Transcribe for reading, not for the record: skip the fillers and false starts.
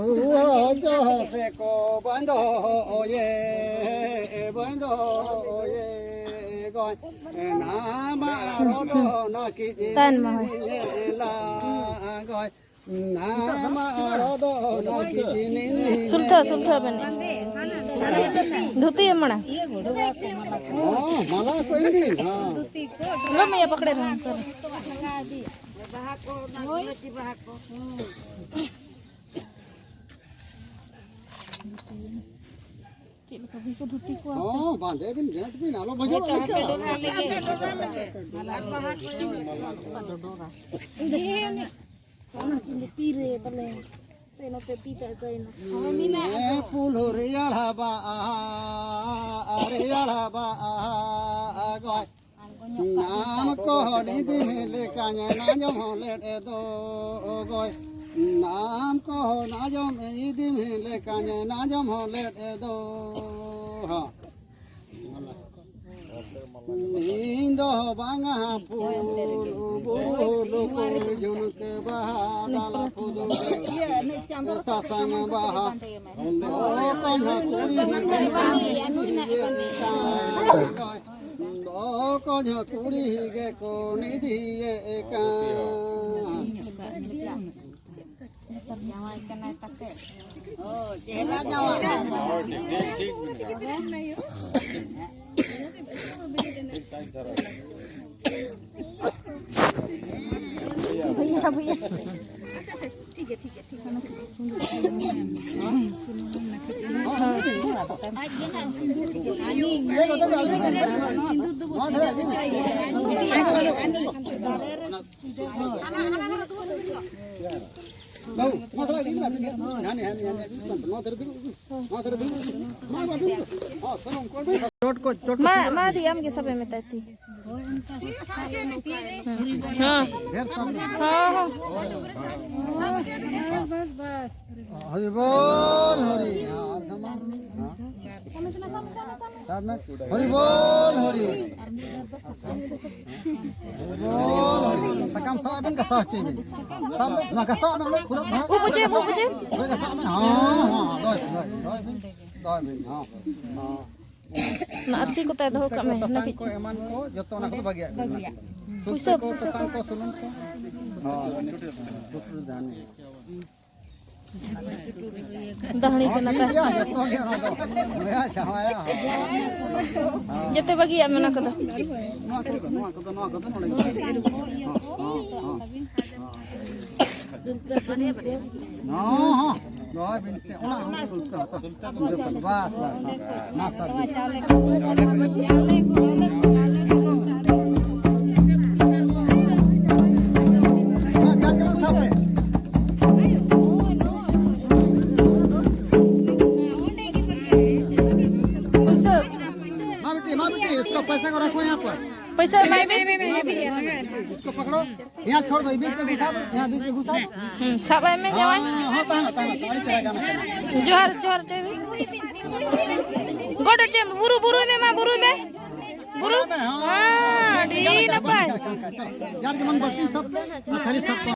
हुआ जो से को बंदो ये बंदो ये गोय नाम रोदो न की ला गोय नाम रोदो न की सुल्था सुल्था बने धोती है मना मला कोई नहीं हां लो मैं पकड़े रहा कर हां बांधे बिन जेट बिन आलो बजो तीरे तले तेनो ते तीता कइना फूल रियाला बा गोय नाम को निधि ले कान्या नाजो ले दो गोय नाम को नाजो निधि ले कान्या नाजो ले दो हां नींदो बांगा फूल बुलु को जुनक बहादाला फुदो सासंग बहा दो कन्हा कुड़ी दो कन्हा कुड़ी गे को निधि का चेहरा जावा भैया भैया ठीक है माँ दी हम के सब में तैती हाँ हाँ बस बस हरि बोल हरि हरि बोल हरि बोल हरि सकम साबन का साथ चाहिए सब ना का साथ ना पूरा वो पूछे पूरा का साथ हां हां दो हां हां नरसी को तय धो का में ससान को एमान को जतो ना को बगिया पुसो को ससान को सुनन को हां टोटल जाने दहनी से नता या जतो गया ना तो नया छाया जते बगिया में ना कदा ना हां नॉय बिन से ओना सुलता बस ना सब इसको पैसा को रखो यहाँ पर पैसा मैं इसको पकड़ो यहाँ छोड़ दो बीच में घुसा दो यहाँ बीच में घुसा सब में जवान हाँ ताना ताना ताड़ी चलेगा जोहर जोहर चाहिए गोड़ चाहिए बुरु में मां बुरु में हां डी न पाए यार जमन बत्ती सब थरी सब